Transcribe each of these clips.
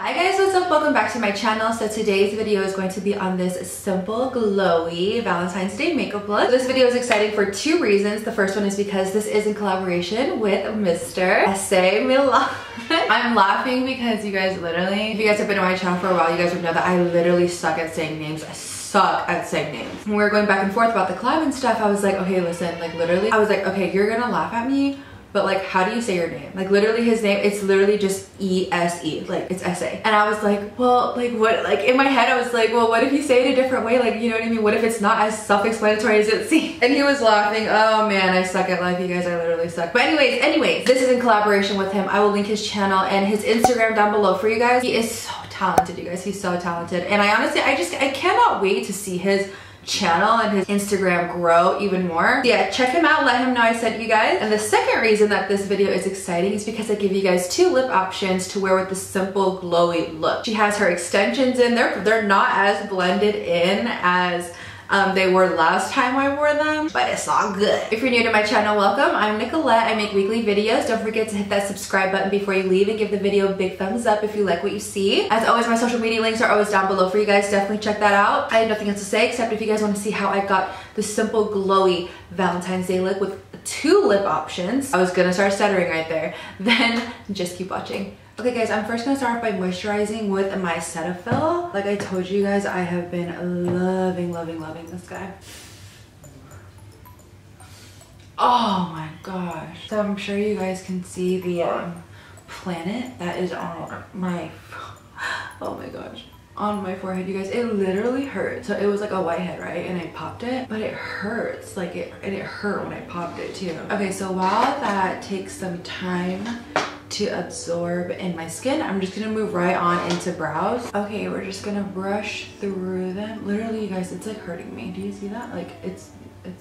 Hi guys, what's up? Welcome back to my channel. So today's video is going to be on this simple, glowy Valentine's Day makeup look. This video is exciting for two reasons. The first one is because this is in collaboration with Mr. Milan. I'm laughing because you guys literally, if you guys have been on my channel for a while, you guys would know that I literally suck at saying names. I suck at saying names. When we were going back and forth about the collab and stuff, I was like, okay, listen, like literally, I was like, okay, you're gonna laugh at me, but like, how do you say your name? Like literally his name, it's literally just E-S-E, like it's S-A. And I was like, well, like what, like in my head, I was like, well, what if you say it a different way? Like, you know what I mean? What if it's not as self-explanatory as it seems? And he was laughing. Oh man, I suck at life, you guys, I literally suck. But anyways, this is in collaboration with him. I will link his channel and his Instagram down below for you guys. He is so talented, you guys, he's so talented. And I honestly, I cannot wait to see his channel and his Instagram grow even more. So yeah, check him out, let him know I sent you guys. And the second reason that this video is exciting is because I give you guys two lip options to wear with this simple glowy look. She has her extensions in there. They're not as blended in as they were last time I wore them, but it's all good. If you're new to my channel, welcome. I'm Nicolette. I make weekly videos. Don't forget to hit that subscribe button before you leave and give the video a big thumbs up if you like what you see. As always, my social media links are always down below for you guys. Definitely check that out. I have nothing else to say except if you guys want to see how I got the simple glowy Valentine's Day look with two lip options. I was gonna start stuttering right there. Then just keep watching. Okay guys, I'm first gonna start off by moisturizing with my Cetaphil. Like I told you guys, I have been loving this guy. Oh my gosh. So I'm sure you guys can see the planet that is on my, oh my gosh, on my forehead, you guys. It literally hurt. So it was like a whitehead, right? And I popped it, but it hurts. Like it hurt when I popped it too. Okay, so while that takes some time to absorb in my skin, I'm just gonna move right on into brows. Okay, we're just gonna brush through them. Literally, you guys, it's like hurting me. Do you see that? Like it's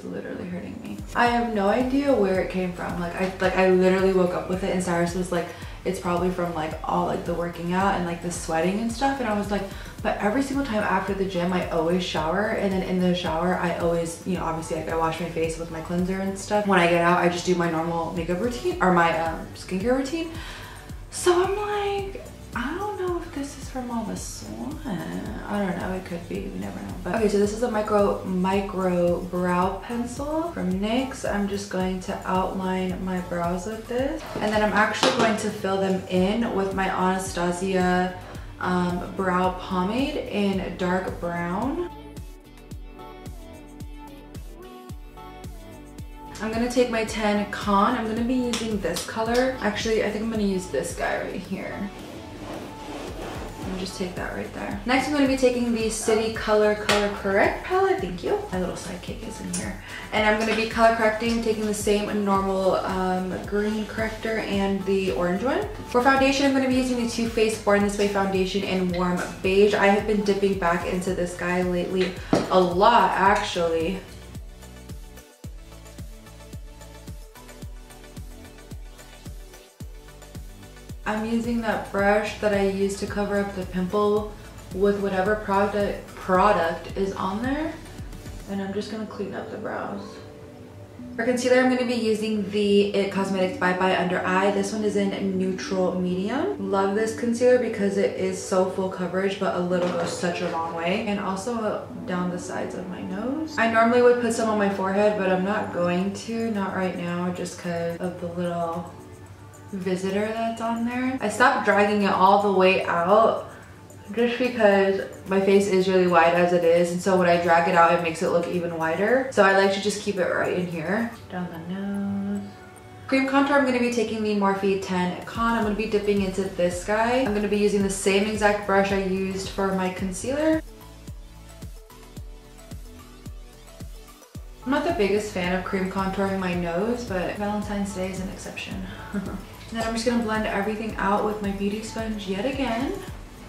literally hurting me. I have no idea where it came from. Like I literally woke up with it and Cyrus was like, it's probably from like all like the working out and like the sweating and stuff. And I was like, but every single time after the gym, I always shower. And then in the shower, I always, you know, obviously like I wash my face with my cleanser and stuff. When I get out, I just do my normal makeup routine or my skincare routine. So I'm like, I don't know if this is from all the sweat. I don't know, it could be, you never know. But okay, so this is a micro brow pencil from NYX. I'm just going to outline my brows with this. And then I'm actually going to fill them in with my Anastasia brow pomade in dark brown. I'm gonna take my 10 Con. I'm gonna be using this color. Actually, I think I'm gonna use this guy right here. And just take that right there. Next, I'm going to be taking the City Color Correct palette. Thank you. My little sidekick is in here. And I'm going to be color correcting, taking the same normal green corrector and the orange one. For foundation, I'm going to be using the Too Faced Born This Way foundation in warm beige. I have been dipping back into this guy lately a lot, actually. I'm using that brush that I used to cover up the pimple with whatever product is on there. And I'm just gonna clean up the brows. For concealer, I'm gonna be using the IT Cosmetics Bye Bye Under Eye. This one is in neutral medium. Love this concealer because it is so full coverage, but a little goes such a long way. And also down the sides of my nose. I normally would put some on my forehead, but I'm not going to, not right now, just because of the little visitor that's on there. I stopped dragging it all the way out just because my face is really wide as it is, and so when I drag it out it makes it look even wider. So I like to just keep it right in here. Down the nose. Cream contour, I'm going to be taking the Morphe 10 Con. I'm going to be dipping into this guy. I'm going to be using the same exact brush I used for my concealer. I'm not the biggest fan of cream contouring my nose, but Valentine's Day is an exception. Then I'm just gonna blend everything out with my beauty sponge yet again.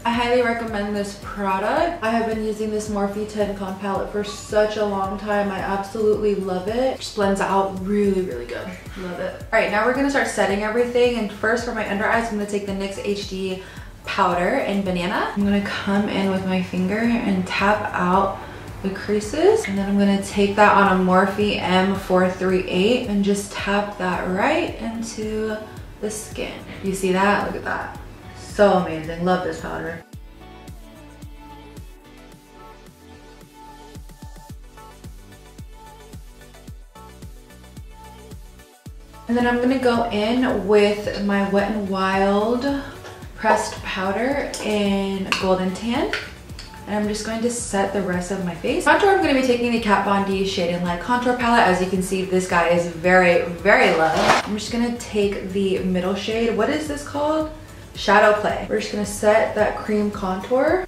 I highly recommend this product. I have been using this Morphe 10 Con palette for such a long time. I absolutely love it. It just blends out really good. Love it. All right, now we're gonna start setting everything. And first for my under eyes, I'm gonna take the NYX HD Powder in Banana. I'm gonna come in with my finger and tap out the creases, and then I'm gonna take that on a Morphe M438 and just tap that right into the skin. You see that? Look at that. So amazing. Love this powder. And then I'm gonna go in with my Wet n Wild pressed powder in Golden Tan. And I'm just going to set the rest of my face. Contour, I'm gonna be taking the Kat Von D Shade and Light Contour Palette. As you can see, this guy is very, very low. I'm just gonna take the middle shade. What is this called? Shadow Play. We're just gonna set that cream contour.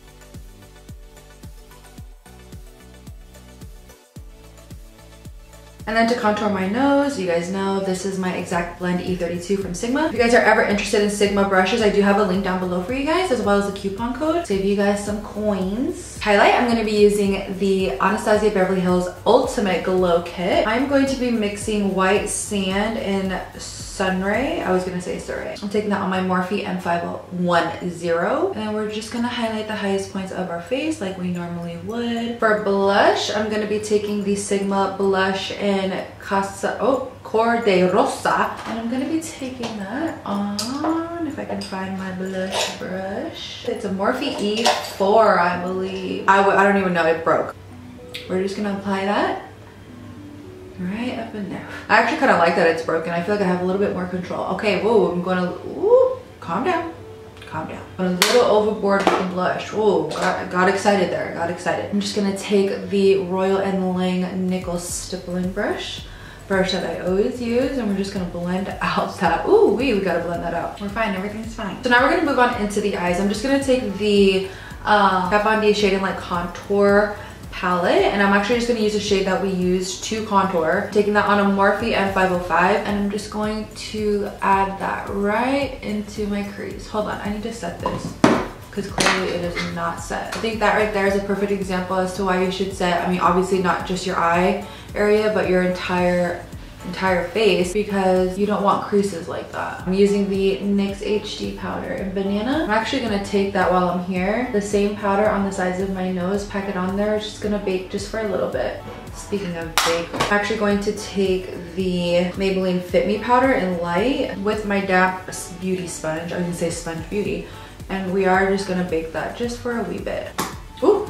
And then to contour my nose, you guys know this is my Exact Blend E32 from Sigma. If you guys are ever interested in Sigma brushes, I do have a link down below for you guys, as well as a coupon code. Save you guys some coins. Highlight, I'm gonna be using the Anastasia Beverly Hills Ultimate Glow Kit. I'm going to be mixing White Sand and Sunray. I was gonna say Surrey. I'm taking that on my Morphe M510. And we're just gonna highlight the highest points of our face like we normally would. For blush, I'm gonna be taking the Sigma blush in Cor-De-Rosa. And I'm gonna be taking that on, if I can find my blush brush. It's a Morphe E4, I believe. I don't even know, it broke. We're just gonna apply that right up in there. I actually kind of like that it's broken. I feel like I have a little bit more control. Okay, whoa, I'm gonna, ooh, calm down. Calm down. I'm a little overboard with the blush. Whoa, got excited there, got excited. I'm just gonna take the Royal & Lang Nickel Stippling brush that I always use, and we're just gonna blend out that, ooh, we gotta blend that out. We're fine, everything's fine. So now we're gonna move on into the eyes. I'm just gonna take the Kat Von D Shade and Light Contour palette, and I'm actually just going to use a shade that we used to contour. Taking that on a Morphe M505, and I'm just going to add that right into my crease. Hold on, I need to set this because clearly it is not set. I think that right there is a perfect example as to why you should set, I mean, obviously not just your eye area, but your entire face, because you don't want creases like that. I'm using the NYX HD powder in Banana. I'm actually gonna take that while I'm here. The same powder on the sides of my nose, pack it on there. It's just gonna bake just for a little bit. Speaking of bake, I'm actually going to take the Maybelline Fit Me powder in Light with my damp beauty sponge. I was gonna say Sponge Beauty. And we are just gonna bake that just for a wee bit. Ooh.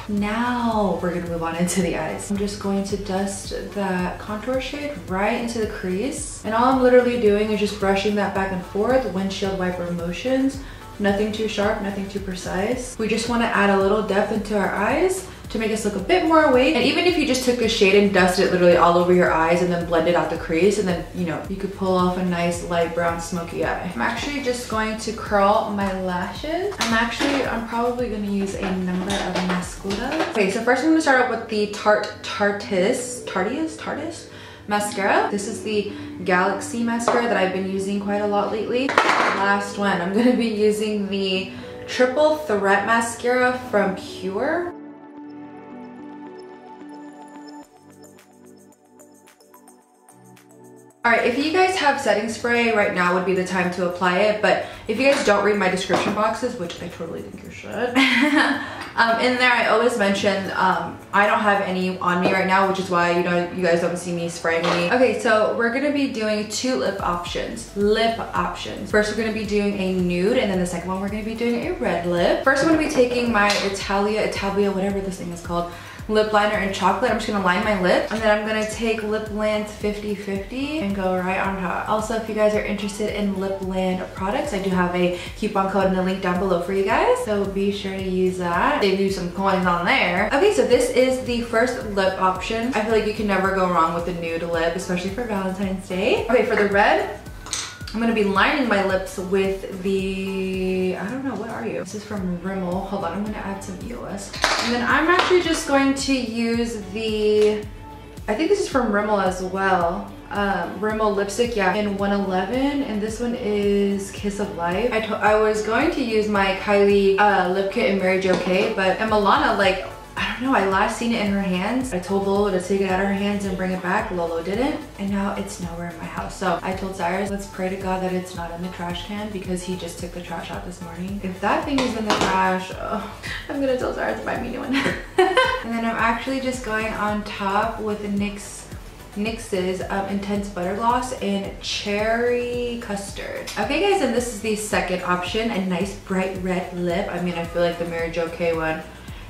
Now we're gonna move on into the eyes. I'm just going to dust that contour shade right into the crease. And all I'm literally doing is just brushing that back and forth, windshield wiper motions. Nothing too sharp, nothing too precise. We just wanna add a little depth into our eyes to make us look a bit more awake. And even if you just took a shade and dusted it literally all over your eyes and then blended out the crease, and then, you know, you could pull off a nice light brown smoky eye. I'm actually just going to curl my lashes. I'm probably gonna use a number of mascara. Okay, so first I'm gonna start out with the Tarteist mascara. This is the Galaxy mascara that I've been using quite a lot lately. Last one, I'm gonna be using the Triple Threat mascara from Pure. All right, if you guys have setting spray, right now would be the time to apply it. But if you guys don't read my description boxes, which I totally think you should, in there I always mention I don't have any on me right now, which is why you guys don't see me spraying any. Okay, so we're gonna be doing two lip options. First, we're gonna be doing a nude, and then the second one we're gonna be doing a red lip. First, I'm gonna be taking my Italia, whatever this thing is called, lip liner in chocolate. I'm just gonna line my lip, and then I'm gonna take Lipland 50/50 and go right on top. Also, if you guys are interested in Lipland products, I do have a coupon code in the link down below for you guys, so be sure to use that. Save you some coins on there. Okay, so this is the first lip option. I feel like you can never go wrong with a nude lip, especially for Valentine's Day. Okay, for the red, I'm gonna be lining my lips with the, I don't know, what are you? This is from Rimmel. Hold on, I'm gonna add some EOS. And then I'm actually just going to use the, I think this is from Rimmel as well. Rimmel lipstick, yeah, in 111, and this one is Kiss of Life. I was going to use my Kylie lip kit in Mary Jo K, but Milana, like, I don't know, I last seen it in her hands. I told Lolo to take it out of her hands and bring it back. Lolo didn't, and now it's nowhere in my house. So I told Cyrus, let's pray to God that it's not in the trash can, because he just took the trash out this morning. If that thing is in the trash, oh, I'm gonna tell Cyrus to buy me a new one. And then I'm actually just going on top with the NYX NYX's Intense Butter Gloss in Cherry Custard. Okay guys, and this is the second option, a nice bright red lip. I mean, I feel like the Mary Jo K one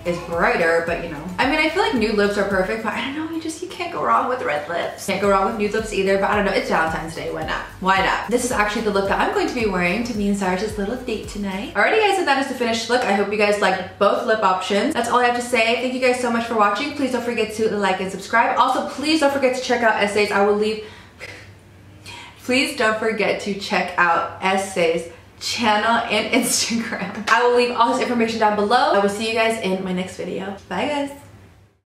is brighter, but you know. I mean, I feel like nude lips are perfect, but I don't know, you can't go wrong with red lips. Can't go wrong with nude lips either, but I don't know, it's Valentine's Day, why not? Why not? This is actually the look that I'm going to be wearing to me and Sarah's little date tonight. Alrighty guys, so that is the finished look. I hope you guys liked both lip options. That's all I have to say. Thank you guys so much for watching. Please don't forget to like and subscribe. Also, please don't forget to check out Essays. I will leave. Please don't forget to check out Essays channel and Instagram. I will leave all this information down below. I will see you guys in my next video. Bye guys.